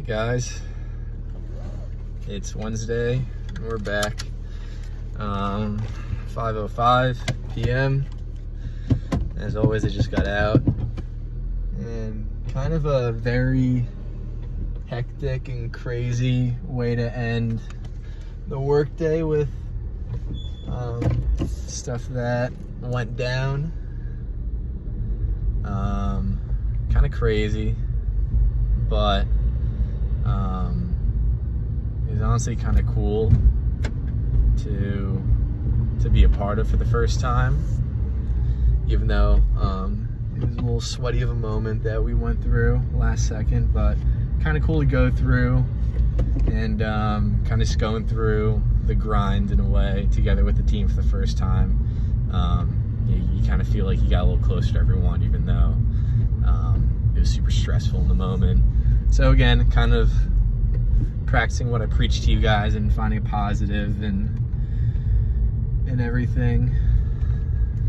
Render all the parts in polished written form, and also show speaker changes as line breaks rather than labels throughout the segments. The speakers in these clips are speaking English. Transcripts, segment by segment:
guys, it's Wednesday and we're back. 5:05 p.m. As always, I just got out and kind of a very hectic and crazy way to end the workday with stuff that went down. Kind of crazy, but it was honestly kind of cool to be a part of for the first time, even though it was a little sweaty of a moment that we went through last second, but kind of cool to go through and kind of just going through the grind in a way together with the team for the first time. You kind of feel like you got a little closer to everyone, even though it was super stressful in the moment. So again, kind of practicing what I preach to you guys and finding a positive and everything.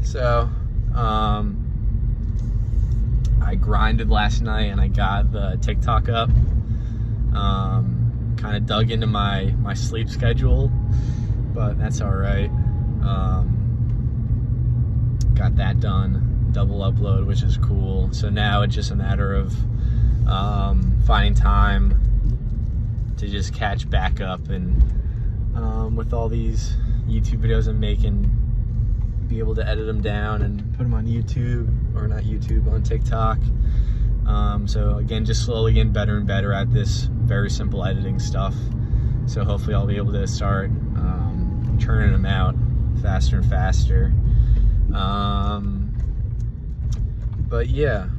So I grinded last night and I got the TikTok up. Kind of dug into my sleep schedule, but that's all right. Got that done, double upload, which is cool. So now it's just a matter of finding time to just catch back up and with all these YouTube videos I'm making, be able to edit them down and put them on YouTube, or not YouTube, on TikTok. So again, just slowly getting better and better at this very simple editing stuff. So hopefully I'll be able to start churning them out faster and faster. But yeah,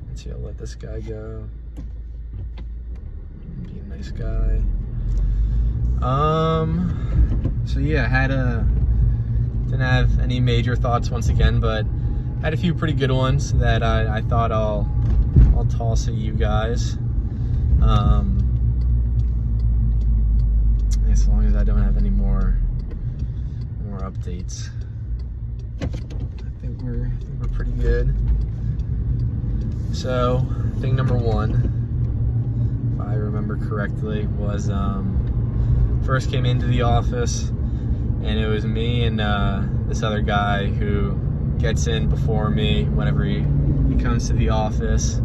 let's see, I'll let this guy go. Be a nice guy. So yeah, didn't have any major thoughts once again, but had a few pretty good ones that I thought I'll toss at you guys. As long as I don't have any more updates, I think we're pretty good. So thing number one, if I remember correctly, was first came into the office, and it was me and this other guy who gets in before me whenever he comes to the office.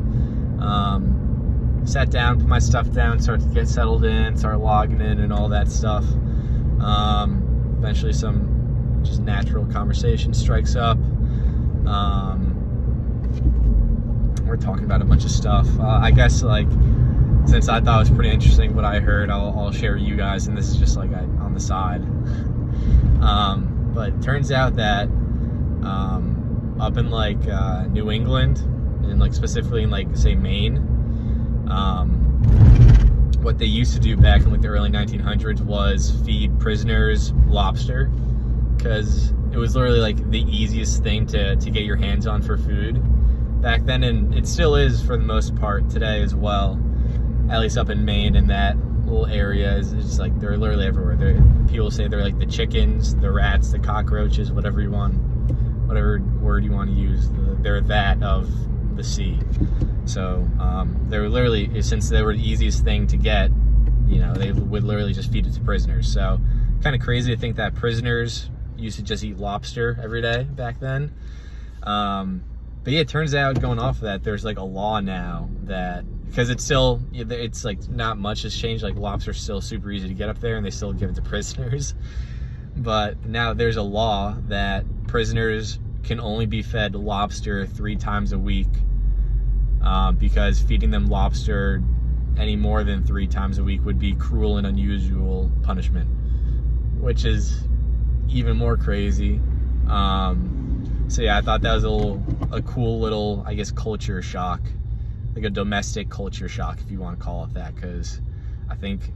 Sat down, put my stuff down, started to get settled in, started logging in and all that stuff. Eventually some just natural conversation strikes up. We're talking about a bunch of stuff. I guess, like, since I thought it was pretty interesting what I heard, I'll share with you guys, and this is just like on the side. But it turns out that up in like New England, and like specifically in like, say, Maine, what they used to do back in like the early 1900s was feed prisoners lobster, because it was literally like the easiest thing to get your hands on for food back then, and it still is for the most part today as well, at least up in Maine. And that little area is just like, they're literally everywhere. People say they're like the chickens, the rats, the cockroaches, whatever word you want to use, they're that of the sea. So they were literally, since they were the easiest thing to get, they would literally just feed it to prisoners. So kind of crazy to think that prisoners used to just eat lobster every day back then. But yeah, it turns out, going off of that, there's like a law now that, because it's like not much has changed. Like, lobster's still super easy to get up there, and they still give it to prisoners. But now there's a law that prisoners can only be fed lobster 3 times a week, because feeding them lobster any more than 3 times a week would be cruel and unusual punishment, which is even more crazy. So yeah, I thought that was a cool little, I guess, culture shock, like a domestic culture shock, if you want to call it that, because I think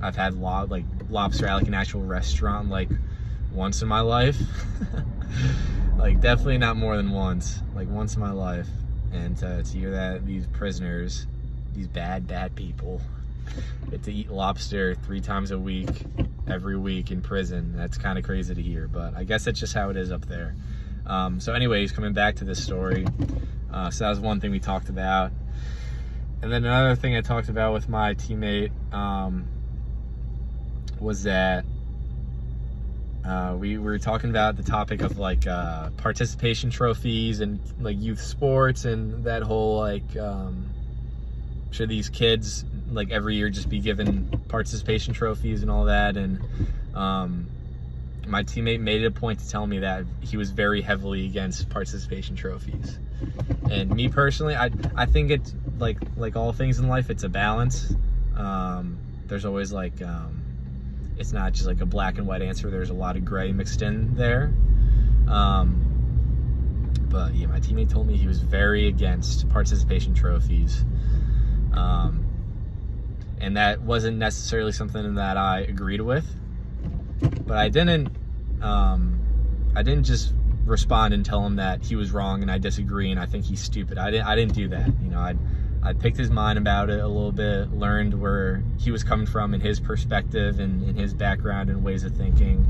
I've had lobster at like an actual restaurant like once in my life. Like, definitely not more than once, like once in my life. And to hear that these prisoners, these bad people, get to eat lobster 3 times a week, every week in prison, that's kind of crazy to hear, but I guess that's just how it is up there. So anyways, coming back to this story, so that was one thing we talked about. And then another thing I talked about with my teammate was that we were talking about the topic of like participation trophies and like youth sports and that whole like should these kids like every year just be given participation trophies and all that. And my teammate made it a point to tell me that he was very heavily against participation trophies. And me personally, I think it's like all things in life, it's a balance. There's always like it's not just like a black and white answer. There's a lot of gray mixed in there. But yeah, my teammate told me he was very against participation trophies. And that wasn't necessarily something that I agreed with. But I didn't just respond and tell him that he was wrong and I disagree and I think he's stupid. I didn't do that. You know, I picked his mind about it a little bit, learned where he was coming from in his perspective and in his background and ways of thinking.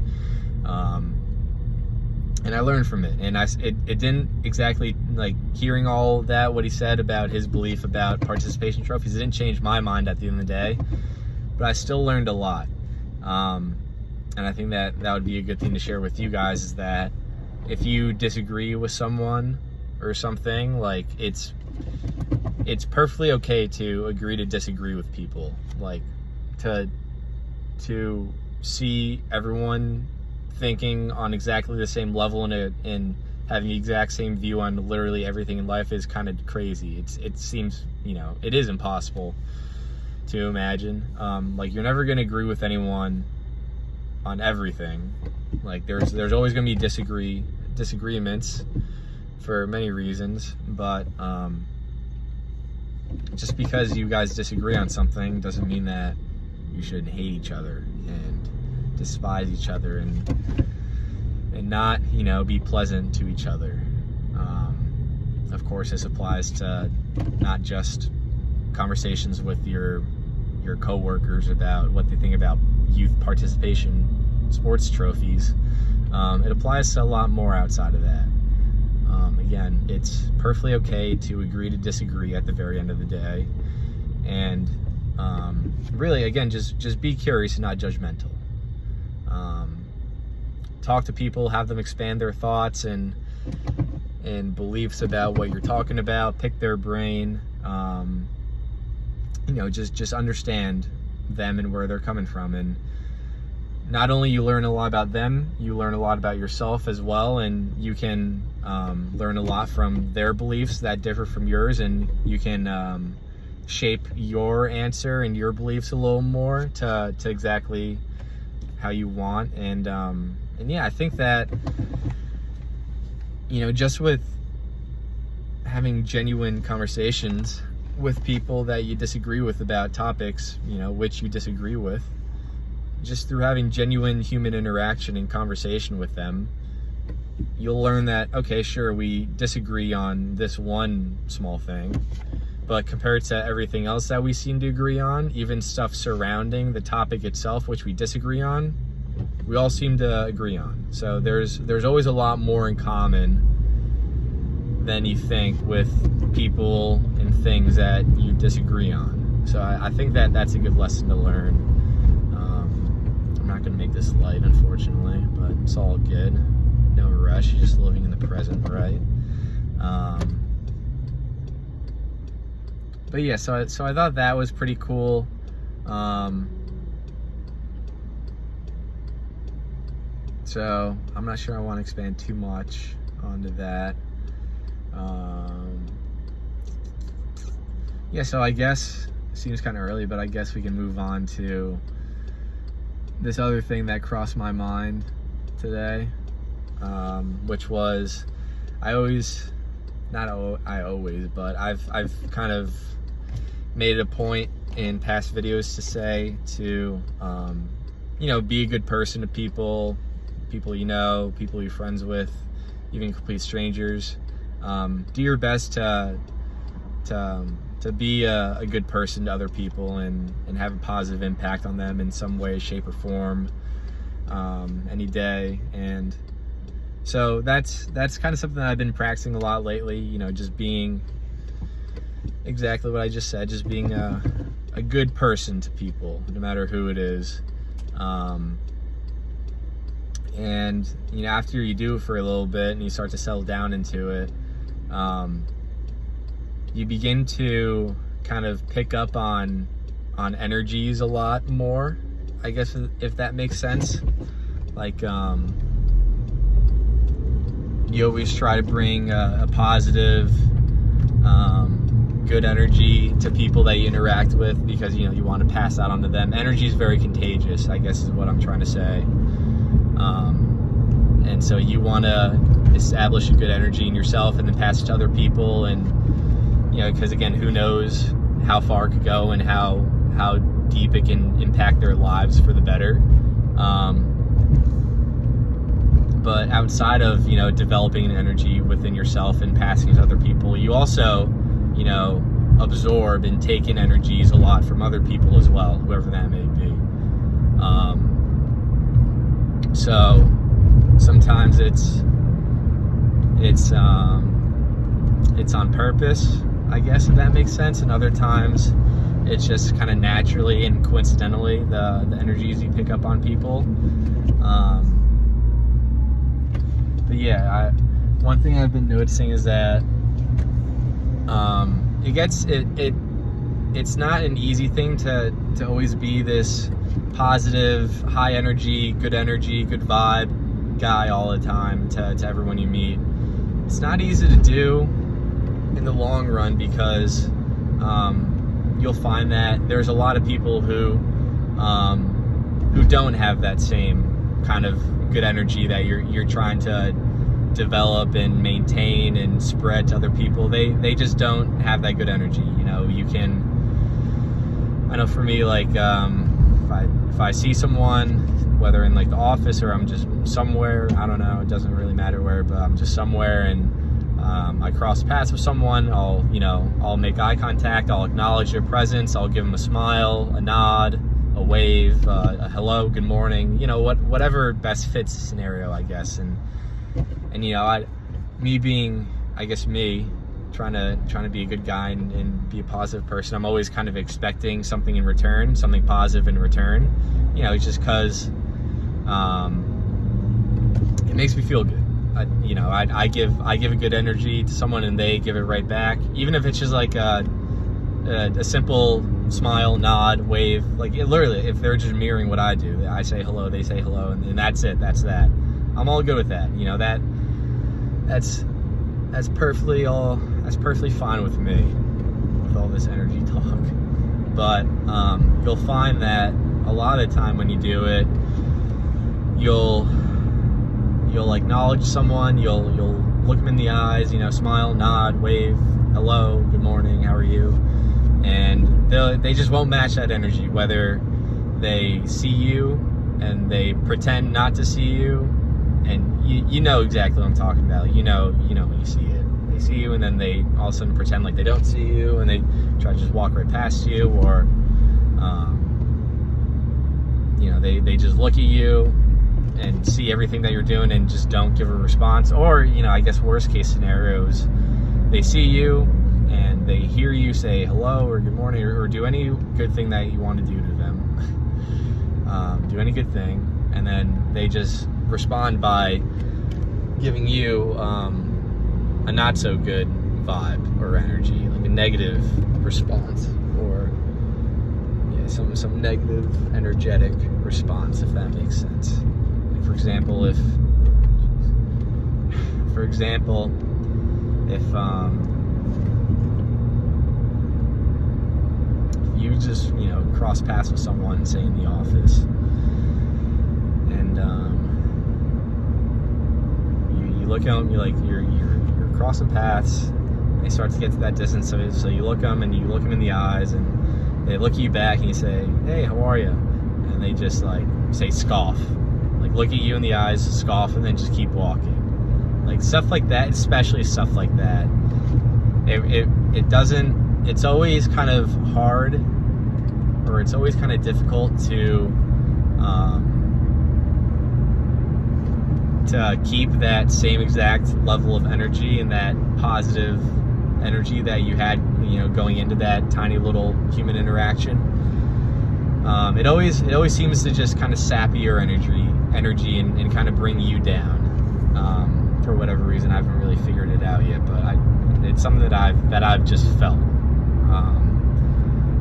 And I learned from it. And it didn't exactly, like, hearing all that, what he said about his belief about participation trophies, it didn't change my mind at the end of the day. But I still learned a lot. And I think that would be a good thing to share with you guys, is that if you disagree with someone or something, like, it's perfectly okay to agree to disagree with people. Like, to see everyone thinking on exactly the same level and having the exact same view on literally everything in life is kind of crazy. It seems, you know, it is impossible to imagine. Like, you're never going to agree with anyone on everything. Like, there's always going to be disagreements for many reasons, but just because you guys disagree on something doesn't mean that you should hate each other and despise each other and not, you know, be pleasant to each other. Of course, this applies to not just conversations with your coworkers about what they think about youth participation sports trophies. It applies to a lot more outside of that. Again, it's perfectly okay to agree to disagree at the very end of the day. And really, again, just be curious and not judgmental. Talk to people, have them expand their thoughts and beliefs about what you're talking about. Pick their brain. You know, just understand them and where they're coming from. And not only you learn a lot about them, you learn a lot about yourself as well, and you can learn a lot from their beliefs that differ from yours, and you can shape your answer and your beliefs a little more to exactly how you want. And yeah, I think that, you know, just with having genuine conversations with people that you disagree with about topics, you know, which you disagree with, just through having genuine human interaction and conversation with them, you'll learn that, okay, sure, we disagree on this one small thing, but compared to everything else that we seem to agree on, even stuff surrounding the topic itself, which we disagree on, we all seem to agree on. So there's always a lot more in common than you think with people and things that you disagree on. So I think that that's a good lesson to learn. I'm not going to make this light, unfortunately, but it's all good. No rush. You're just living in the present, right? But yeah, so I thought that was pretty cool. So I'm not sure I want to expand too much onto that. Yeah, so I guess it seems kind of early, but I guess we can move on to this other thing that crossed my mind today, which was I've kind of made it a point in past videos to say to, you know, be a good person to people you know, people you're friends with, even complete strangers. Do your best to be a good person to other people and have a positive impact on them in some way, shape, or form, any day. And so that's kind of something that I've been practicing a lot lately, you know, just being exactly what I just said, just being a good person to people, no matter who it is. And after you do it for a little bit and you start to settle down into it, you begin to kind of pick up on energies a lot more, I guess, if that makes sense. Like, you always try to bring a positive, good energy to people that you interact with, because you want to pass that on to them. Energy is very contagious, I guess is what I'm trying to say. And so you want to establish a good energy in yourself and then pass it to other people. And because again, who knows how far it could go and how deep it can impact their lives for the better. But outside of developing an energy within yourself and passing it to other people, you also absorb and take in energies a lot from other people as well, whoever that may be. So sometimes it's on purpose, I guess, if that makes sense, and other times it's just kind of naturally and coincidentally the energies you pick up on people. But yeah, one thing I've been noticing is that it's not an easy thing to always be this positive, high energy, good vibe guy all the time to everyone you meet. It's not easy to do in the long run, because you'll find that there's a lot of people who don't have that same kind of good energy that you're trying to develop and maintain and spread to other people. They just don't have that good energy. I know for me, like, if I see someone, whether in like the office or I'm just somewhere, I don't know, it doesn't really matter where, but I'm just somewhere and I cross paths with someone, I'll make eye contact, I'll acknowledge their presence, I'll give them a smile, a nod, a wave, a hello, good morning, whatever best fits the scenario, I guess. And me being, I guess, me trying to be a good guy and be a positive person, I'm always kind of expecting something in return, something positive in return, just because it makes me feel good. I give a good energy to someone and they give it right back, even if it's just like a simple smile, nod, wave. Like, literally, if they're just mirroring what I do, I say hello, they say hello, and that's it. That's that. I'm all good with that. That's perfectly fine with me, with all this energy talk. But you'll find that a lot of the time when you do it, you'll acknowledge someone, you'll look them in the eyes, smile, nod, wave, hello, good morning, how are you? And they just won't match that energy, whether they see you and they pretend not to see you, and you know exactly what I'm talking about. You know when you see it. They see you and then they all of a sudden pretend like they don't see you and they try to just walk right past you, or they just look at you and see everything that you're doing and just don't give a response. Or I guess worst case scenarios, they see you and they hear you say hello or good morning, or do any good thing that you want to do to them. Do any good thing, and then they just respond by giving you a not so good vibe or energy, like a negative response, or some negative energetic response, if that makes sense. Like, for example, if you just cross paths with someone, say in the office, and you look at them, you're crossing paths, they start to get to that distance, so you look them and you look them in the eyes, and they look at you back and you say, hey, how are you? And they just say scoff, look at you in the eyes, scoff, and then just keep walking. Like, stuff like that, especially stuff like that, it doesn't, it's always kind of hard, or it's always kind of difficult to keep that same exact level of energy and that positive energy that you had, going into that tiny little human interaction. It always seems to just kind of sap your energy and kind of bring you down. For whatever reason, I haven't really figured it out yet, but it's something that I've just felt.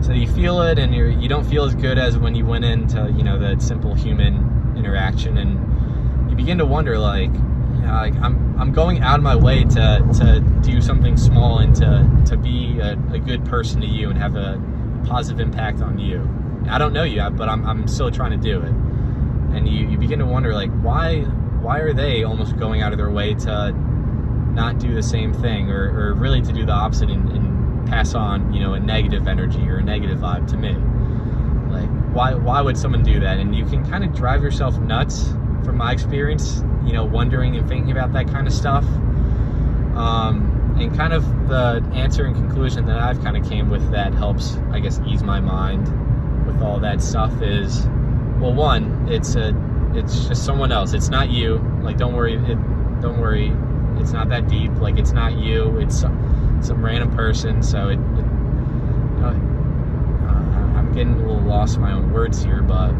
So you feel it, and you don't feel as good as when you went into that simple human interaction, and you begin to wonder, like I'm going out of my way to do something small and to be a good person to you and have a positive impact on you. I don't know you, but I'm still trying to do it, and you begin to wonder, like, why are they almost going out of their way to not do the same thing, or really to do the opposite and pass on a negative energy or a negative vibe to me? Like, why would someone do that? And you can kind of drive yourself nuts from my experience, wondering and thinking about that kind of stuff. And kind of the answer and conclusion that I've kind of came with that helps, I guess, ease my mind with all that stuff is, well, one, it's just someone else. It's not you. Like, don't worry. It's not that deep. Like, it's not you. It's some random person. So I'm getting a little lost in my own words here, but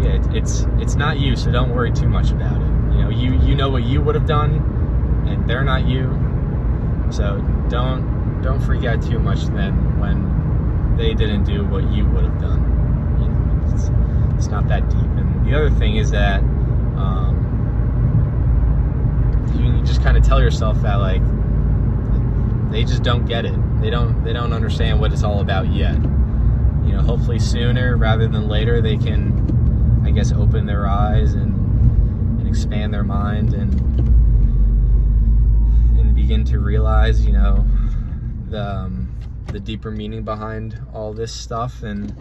yeah, it's not you. So don't worry too much about it. You know what you would have done, and they're not you. So don't freak out too much then when they didn't do what you would have done. It's not that deep. And the other thing is that you just kind of tell yourself that, like, they just don't get it. They don't understand what it's all about yet. Hopefully sooner rather than later they can, I guess, open their eyes and expand their mind and begin to realize, the deeper meaning behind all this stuff, and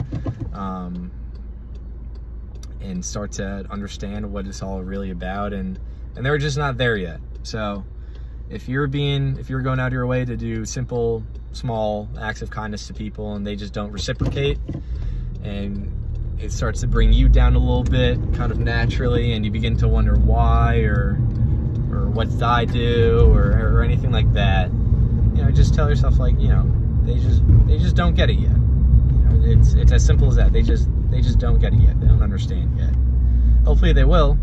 start to understand what it's all really about, and they're just not there yet. So if you're going out of your way to do simple, small acts of kindness to people, and they just don't reciprocate, and it starts to bring you down a little bit, kind of naturally, and you begin to wonder why, or what did I do, or anything like that, just tell yourself, like, they just don't get it yet. It's as simple as that. They just don't get it yet. They don't understand yet. Hopefully they will,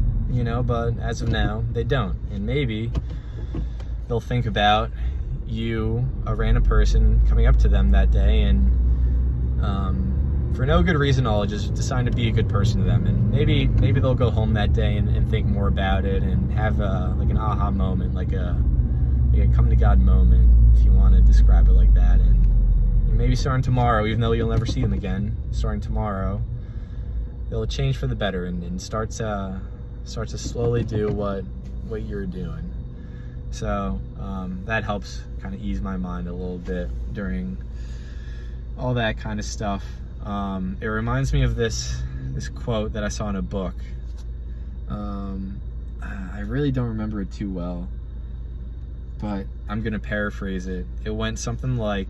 but as of now, they don't. And maybe they'll think about you, a random person, coming up to them that day, and for no good reason at all, just decide to be a good person to them. And maybe they'll go home that day and think more about it, and have like an aha moment, like a come to God moment, if you want to describe it like that. And maybe starting tomorrow, even though you'll never see them again, starting tomorrow, they'll change for the better and start to slowly do what you're doing. So that helps kind of ease my mind a little bit during all that kind of stuff. It reminds me of this quote that I saw in a book. I really don't remember it too well, but I'm gonna paraphrase it. It went something like,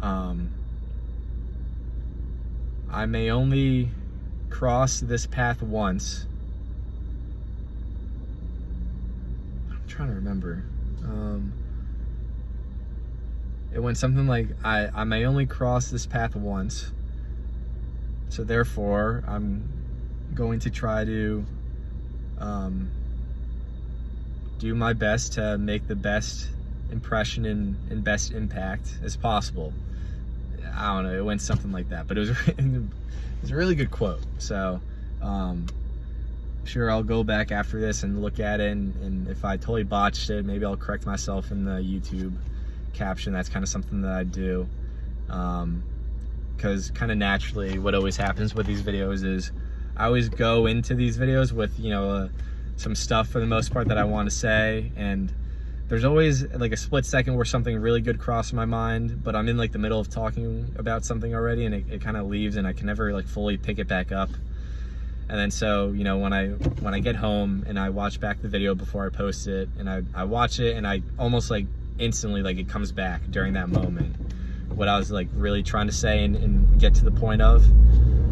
I may only cross this path once. I'm trying to remember. It went something like, I may only cross this path once, so therefore I'm going to try to do my best to make the best impression and best impact as possible. I don't know, it went something like that, but it was a really good quote. So sure, I'll go back after this and look at it, and if I totally botched it, maybe I'll correct myself in the YouTube caption. That's kind of something that I do, because kind of naturally what always happens with these videos is I always go into these videos with some stuff for the most part that I want to say, and there's always like a split second where something really good crosses my mind, but I'm in like the middle of talking about something already, and it kind of leaves, and I can never like fully pick it back up. And then so, when I get home and I watch back the video before I post it, and I watch it, and I almost like instantly, like, it comes back during that moment, what I was like really trying to say and get to the point of.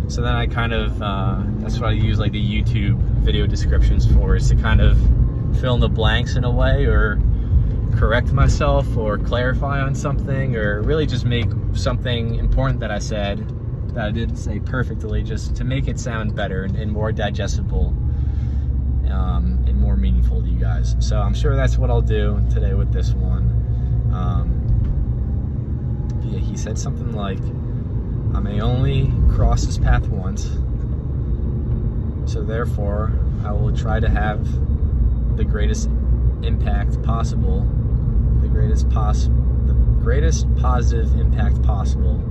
So then I kind of, that's what I use like the YouTube video descriptions for, is to kind of fill in the blanks in a way, or correct myself, or clarify on something, or really just make something important that I said that I didn't say perfectly, just to make it sound better and more digestible, and more meaningful to you guys. So I'm sure that's what I'll do today with this one. Yeah, he said something like, I may only cross this path once, so therefore I will try to have the greatest impact possible, the greatest positive impact possible,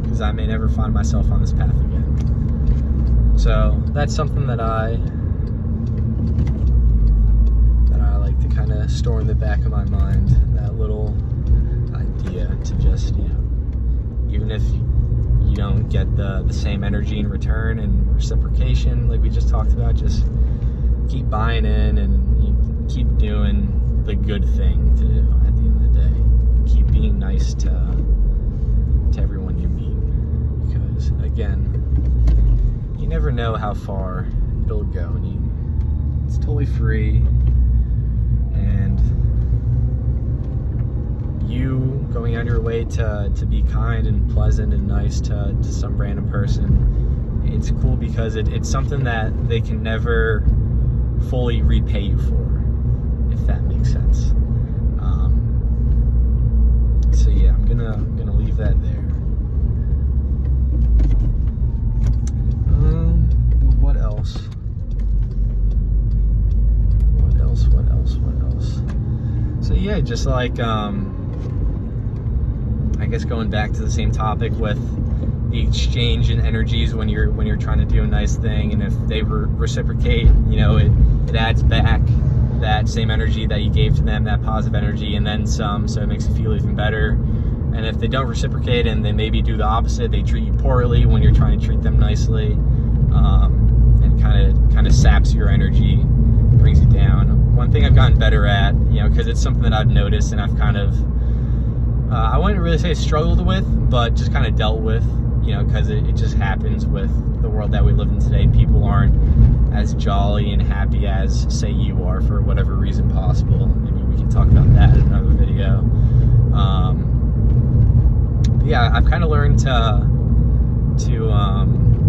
because I may never find myself on this path again. So that's something that I like to kind of store in the back of my mind, that little idea to just, even if you don't get the same energy in return and reciprocation like we just talked about, just keep buying in and you keep doing the good thing to do at the end of the day. Keep being nice to everyone you meet, because again, you never know how far it'll go, and it's totally free, and you going out of your way to be kind and pleasant and nice to some random person, it's cool because it's something that they can never fully repay you for, if that makes sense. So yeah, I'm gonna leave that there. But what else? What else? So yeah, just like I guess going back to the same topic with the exchange in energies when you're trying to do a nice thing, and if they reciprocate, it adds back that same energy that you gave to them, that positive energy, and then some, so it makes you feel even better. And if they don't reciprocate and they maybe do the opposite, they treat you poorly when you're trying to treat them nicely, and kind of saps your energy, brings you down. One thing I've gotten better at, because it's something that I've noticed and I've kind of I wouldn't really say struggled with, but just kind of dealt with, because it just happens with the world that we live in today. People aren't as jolly and happy as, say, you are, for whatever reason possible. Maybe we can talk about that in another video. Yeah, I've kind of learned to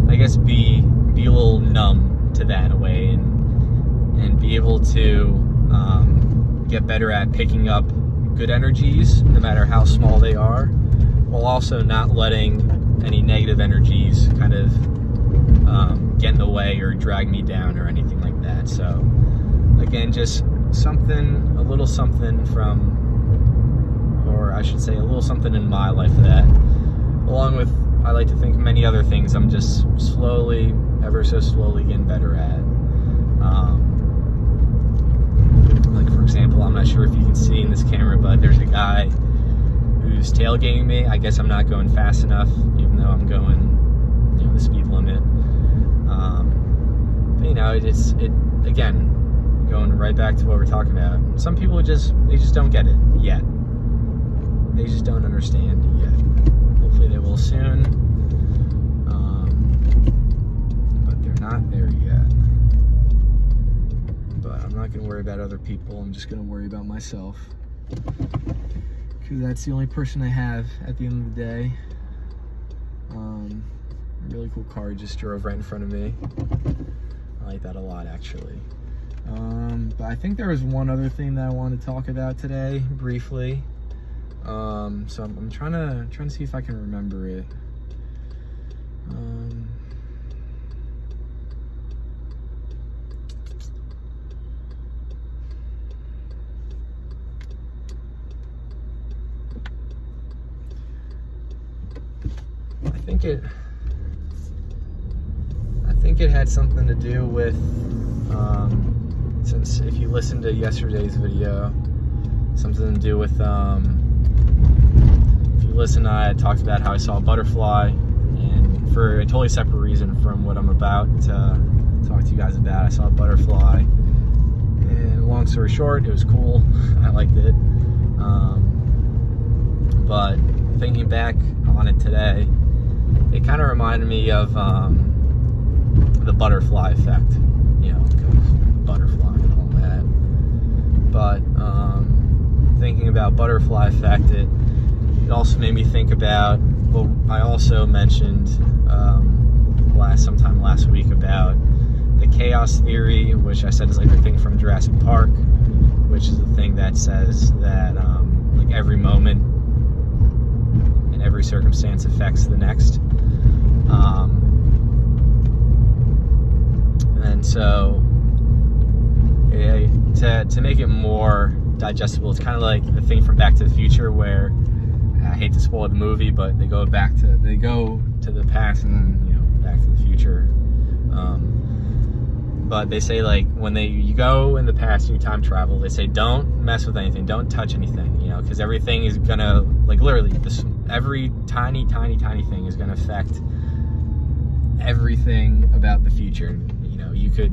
I guess be a little numb to that in a way, and be able to get better at picking up good energies, no matter how small they are, while also not letting any negative energies kind of get in the way or drag me down or anything like that. So again, just a little something from, or I should say a little something in my life that, along with, I like to think, many other things, I'm just slowly, ever so slowly getting better at. Like, for example, I'm not sure if you can see in this camera, but there's a guy who's tailgating me. I guess I'm not going fast enough, even though I'm going, the speed limit. But, again, going right back to what we're talking about. Some people they just don't get it yet. They just don't understand yet. Hopefully they will soon. But they're not there yet. But I'm not going to worry about other people. I'm just going to worry about myself, because that's the only person I have at the end of the day. A really cool car just drove right in front of me. I like that a lot, actually. But I think there was one other thing that I wanted to talk about today, briefly. So I'm trying to see if I can remember it. I think it had something to do with, since if you listen to yesterday's video, something to do with, if you listen, I talked about how I saw a butterfly, and for a totally separate reason from what I'm about to talk to you guys about. I saw a butterfly, and long story short, it was cool. I liked it. But thinking back on it today, it kind of reminded me of the butterfly effect, because butterfly and all that. But thinking about butterfly effect, it also made me think about what I also mentioned sometime last week about the chaos theory, which I said is like the thing from Jurassic Park, which is the thing that says that like every moment and every circumstance affects the next. And so to make it more digestible, it's kind of like the thing from Back to the Future, where I hate to spoil the movie, but they go to the past and then, Back to the Future. But they say, like, when you go in the past and you time travel, they say don't mess with anything, don't touch anything, because everything is gonna, like, literally, every tiny thing is gonna affect everything about the future. You could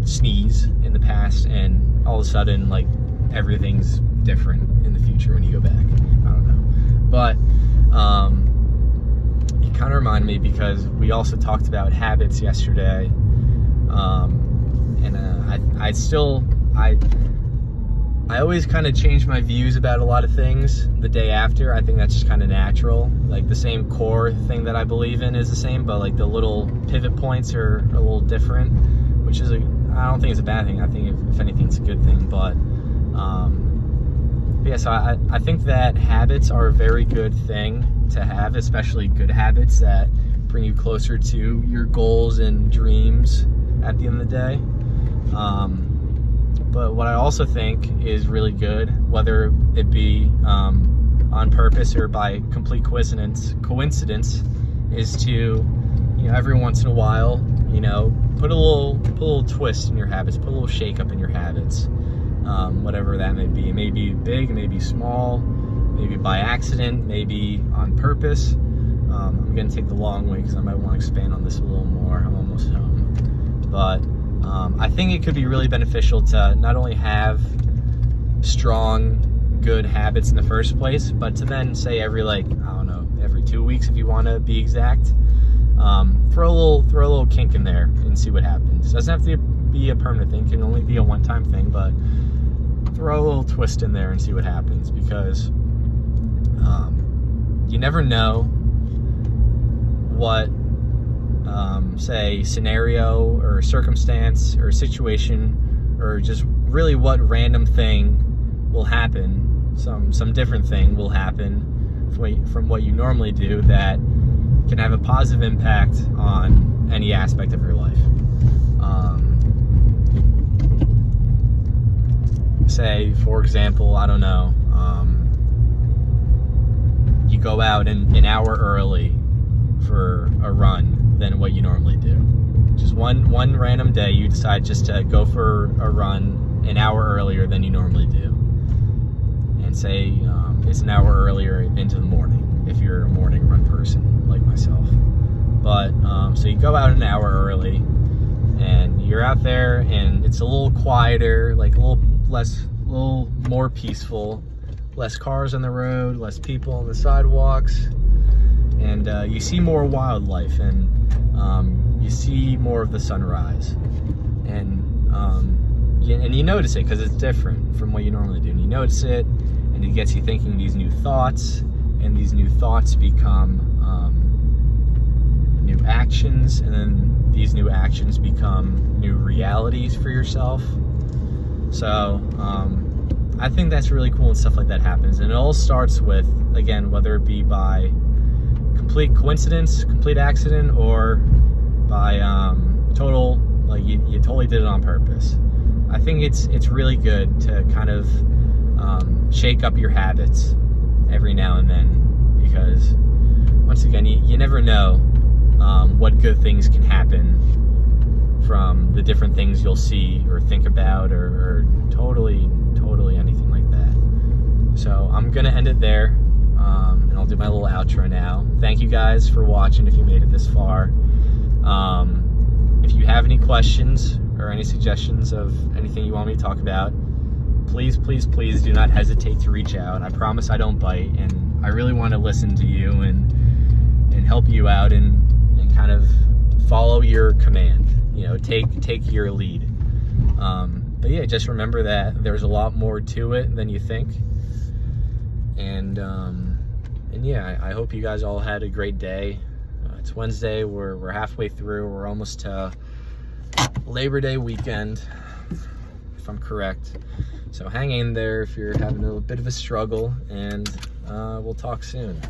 sneeze in the past and all of a sudden, like, everything's different in the future when you go back. I don't know. But it kind of reminded me, because we also talked about habits yesterday. And I always kind of change my views about a lot of things the day after. I think that's just kind of natural. Like, the same core thing that I believe in is the same, but like the little pivot points are a little different, which is I don't think it's a bad thing. I think if anything, it's a good thing. But yeah, so I think that habits are a very good thing to have, especially good habits that bring you closer to your goals and dreams at the end of the day. But what I also think is really good, whether it be on purpose or by complete coincidence, is to, every once in a while, put a little twist in your habits, put a little shake up in your habits, whatever that may be. It may be big, it may be small, maybe by accident, maybe on purpose. I'm going to take the long way because I might want to expand on this a little more. I'm almost home. But I think it could be really beneficial to not only have strong, good habits in the first place, but to then say every 2 weeks, if you want to be exact, throw a little kink in there and see what happens. It doesn't have to be a permanent thing. It can only be a one-time thing, but throw a little twist in there and see what happens, because you never know what say scenario or circumstance or situation, or just really what random thing will happen, some different thing will happen from what you normally do, that can have a positive impact on any aspect of your life. Say, for example, I don't know, you go out an hour early for a run than what you normally do. Just one random day you decide just to go for a run an hour earlier than you normally do. And say it's an hour earlier into the morning, if you're a morning run person like myself. But so you go out an hour early and you're out there and it's a little quieter, like a little more peaceful, less cars on the road, less people on the sidewalks, and you see more wildlife, and you see more of the sunrise, and you notice it because it's different from what you normally do, and you notice it, and it gets you thinking these new thoughts, and these new thoughts become new actions, and then these new actions become new realities for yourself. So I think that's really cool when stuff like that happens, and it all starts with, again, whether it be by complete coincidence, complete accident, or by total, like you totally did it on purpose. I think it's really good to kind of shake up your habits every now and then, because once again, you never know what good things can happen from the different things you'll see or think about, or totally anything like that. So I'm gonna end it there, and I'll do my little outro now. Thank you guys for watching if you made it this far. If you have any questions or any suggestions of anything you want me to talk about, please do not hesitate to reach out. I promise I don't bite, and I really want to listen to you and help you out, and kind of follow your command, take your lead. But yeah, just remember that there's a lot more to it than you think. And yeah, I hope you guys all had a great day. It's Wednesday. We're halfway through. We're almost to Labor Day weekend, if I'm correct. So hang in there if you're having a bit of a struggle, and we'll talk soon.